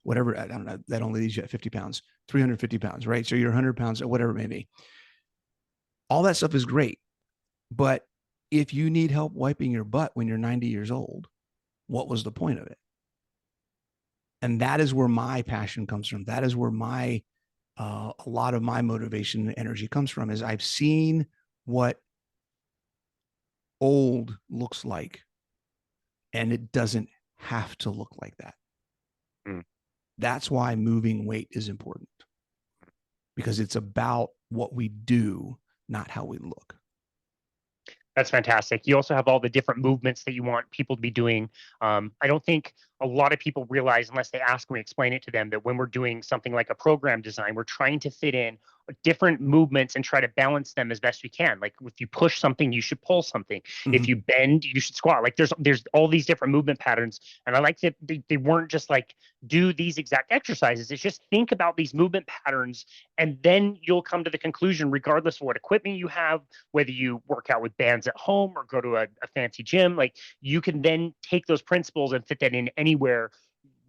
Whatever, I don't know, that only leaves you at 50 pounds, 350 pounds, right? So you're 100 pounds or whatever it may be. All that stuff is great. But if you need help wiping your butt when you're 90 years old, what was the point of it? And that is where my passion comes from. That is where a lot of my motivation and energy comes from, is I've seen what old looks like, and it doesn't have to look like that. Mm. That's why moving weight is important, because it's about what we do, not how we look. That's fantastic. You also have all the different movements that you want people to be doing. I don't think a lot of people realize, unless they ask me, explain it to them, that when we're doing something like a program design, we're trying to fit in different movements and try to balance them as best we can. Like if you push something, you should pull something. Mm-hmm. If you bend, you should squat. Like there's all these different movement patterns. And I like that they weren't just like do these exact exercises. It's just think about these movement patterns, and then you'll come to the conclusion, regardless of what equipment you have, whether you work out with bands at home or go to a fancy gym, like you can then take those principles and fit that in anywhere,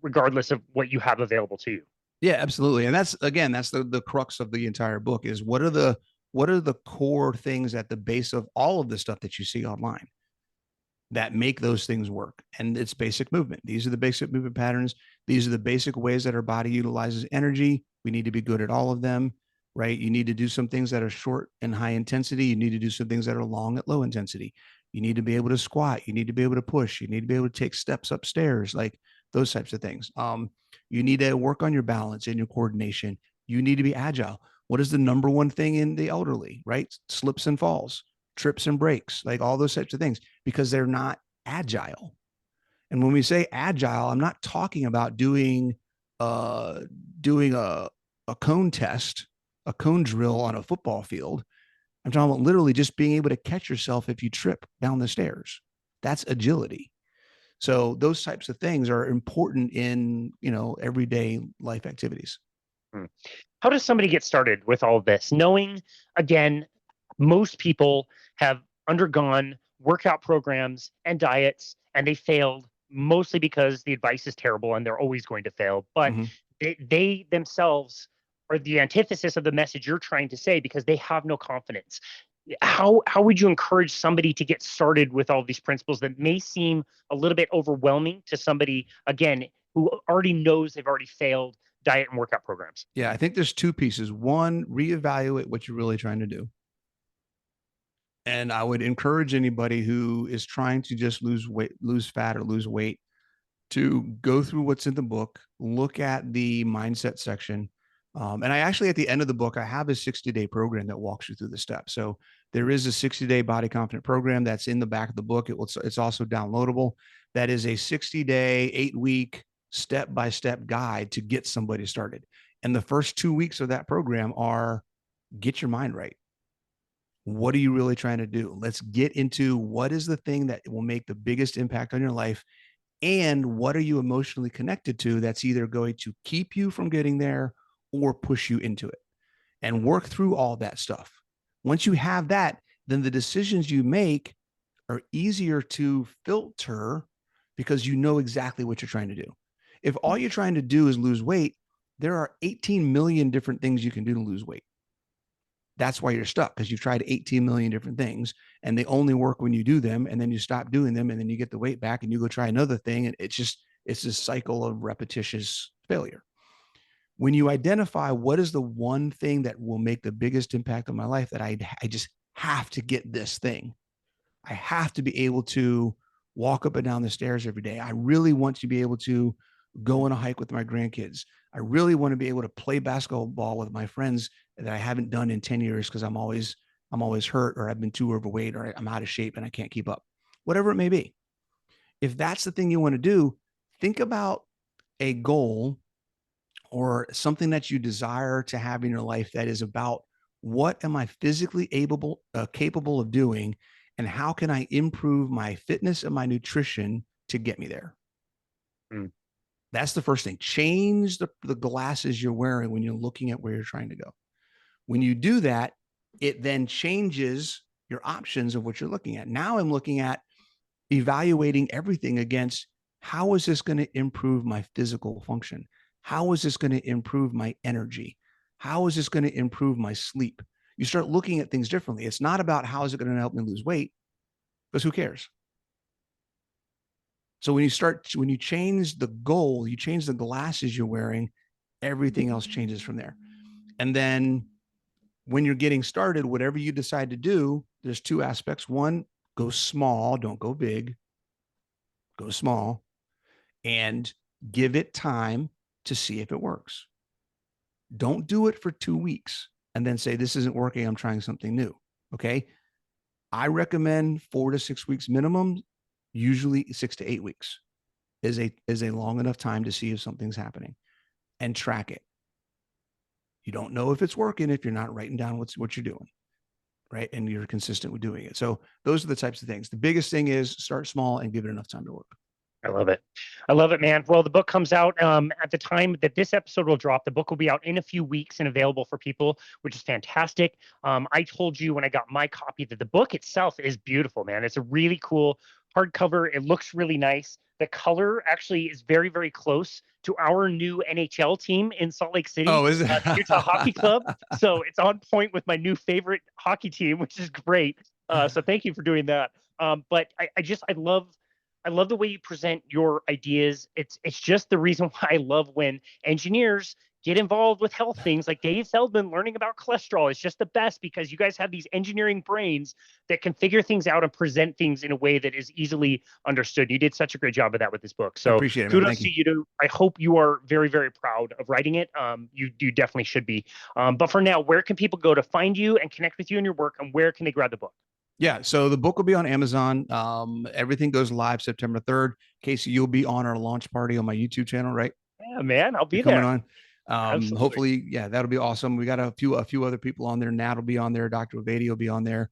regardless of what you have available to you. Yeah, absolutely. And that's the crux of the entire book, is what are the core things at the base of all of the stuff that you see online that make those things work. And it's basic movement. These are the basic movement patterns. These are the basic ways that our body utilizes energy. We need to be good at all of them, right? You need to do some things that are short and high intensity. You need to do some things that are long at low intensity. You need to be able to squat. You need to be able to push. You need to be able to take steps upstairs, like those types of things. You need to work on your balance and your coordination. You need to be agile. What is the number one thing in the elderly, right? Slips and falls, trips and breaks, like all those types of things, because they're not agile. And when we say agile, I'm not talking about doing a cone test, a cone drill on a football field. I'm talking about literally just being able to catch yourself if you trip down the stairs. That's agility. So those types of things are important in, everyday life activities. How does somebody get started with all of this? Knowing, again, most people have undergone workout programs and diets, and they failed mostly because the advice is terrible and they're always going to fail. But they themselves are the antithesis of the message you're trying to say, because they have no confidence. how would you encourage somebody to get started with all these principles that may seem a little bit overwhelming to somebody, again, who already knows they've already failed diet and workout programs? Yeah, I think there's two pieces. One, reevaluate what you're really trying to do. And I would encourage anybody who is trying to just lose weight, lose fat, or lose weight to go through what's in the book, look at the mindset section. And I actually, at the end of the book, I have a 60-day program that walks you through the steps. So there is a 60-day body confident program that's in the back of the book. It's also downloadable. That is a 60-day, 8-week, step-by-step guide to get somebody started. And the first 2 weeks of that program are get your mind right. What are you really trying to do? Let's get into what is the thing that will make the biggest impact on your life, and what are you emotionally connected to that's either going to keep you from getting there or push you into it, and work through all that stuff. Once you have that, then the decisions you make are easier to filter because you know exactly what you're trying to do. If all you're trying to do is lose weight, there are 18 million different things you can do to lose weight. That's why you're stuck, because you've tried 18 million different things and they only work when you do them, and then you stop doing them, and then you get the weight back and you go try another thing, and it's this cycle of repetitious failure. When you identify what is the one thing that will make the biggest impact on my life, that I just have to get this thing. I have to be able to walk up and down the stairs every day. I really want to be able to go on a hike with my grandkids. I really want to be able to play basketball with my friends that I haven't done in 10 years because I'm always hurt, or I've been too overweight, or I'm out of shape and I can't keep up. Whatever it may be. If that's the thing you want to do, think about a goal or something that you desire to have in your life that is about, what am I physically capable of doing, and how can I improve my fitness and my nutrition to get me there? Mm. That's the first thing. Change the glasses you're wearing when you're looking at where you're trying to go. When you do that, it then changes your options of what you're looking at. Now I'm looking at evaluating everything against, how is this going to improve my physical function? How is this going to improve my energy? How is this going to improve my sleep? You start looking at things differently. It's not about how is it going to help me lose weight, because who cares? So when you change the goal, you change the glasses you're wearing, everything else changes from there. And then when you're getting started, whatever you decide to do, there's two aspects. One, go small, don't go big. Go small and give it time to see if it works. Don't do it for 2 weeks and then say, this isn't working, I'm trying something new. Okay. I recommend 4 to 6 weeks minimum. Usually 6 to 8 weeks is a long enough time to see if something's happening, and track it. You don't know if it's working if you're not writing down what you're doing, right? And you're consistent with doing it. So those are the types of things. The biggest thing is start small and give it enough time to work. I love it. I love it, man. Well, the book comes out at the time that this episode will drop. The book will be out in a few weeks and available for people, which is fantastic. I told you when I got my copy that the book itself is beautiful, man. It's a really cool hardcover. It looks really nice. The color actually is very, very close to our new NHL team in Salt Lake City, Oh, is it? the Utah Hockey Club. So it's on point with my new favorite hockey team, which is great. So thank you for doing that. But I love the way you present your ideas. It's just the reason why I love when engineers get involved with health things, like Dave Feldman learning about cholesterol. It's just the best, because you guys have these engineering brains that can figure things out and present things in a way that is easily understood. You did such a great job of that with this book. So appreciate it, kudos to you. I hope you are very, very proud of writing it. You definitely should be. But for now, where can people go to find you and connect with you and your work, and where can they grab the book? Yeah, so the book will be on Amazon. Everything goes live September 3rd. Casey, you'll be on our launch party on my YouTube channel, right? Yeah, man, I'll be coming there. on. Hopefully, yeah, that'll be awesome. We got a few other people on there. Nat will be on there. Dr. Ovadi will be on there.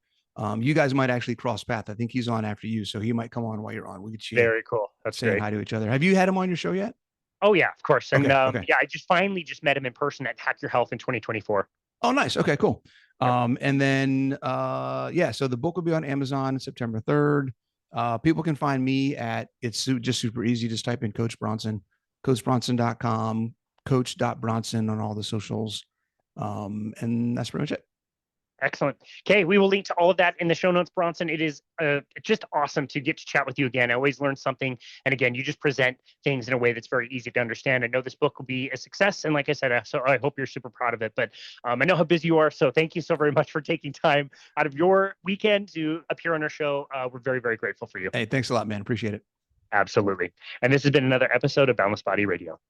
You guys might actually cross path. I think he's on after you, so he might come on while you're on. We could see. Very cool. That's saying great. Hi to each other. Have you had him on your show yet? Oh yeah, of course. And okay. Yeah, I finally met him in person at Hack Your Health in 2024. Oh, nice. Okay, cool. Yep. And then yeah, so the book will be on Amazon September 3rd. People can find me at, it's just super easy. Just type in Coach Bronson, coachbronson.com, coach.bronson on all the socials. And that's pretty much it. Excellent. Okay, we will link to all of that in the show notes, Bronson. It is just awesome to get to chat with you again. I always learn something. And again, you just present things in a way that's very easy to understand. I know this book will be a success. And like I said, so I hope you're super proud of it. But I know how busy you are. So thank you so very much for taking time out of your weekend to appear on our show. We're very, very grateful for you. Hey, thanks a lot, man. Appreciate it. Absolutely. And this has been another episode of Boundless Body Radio.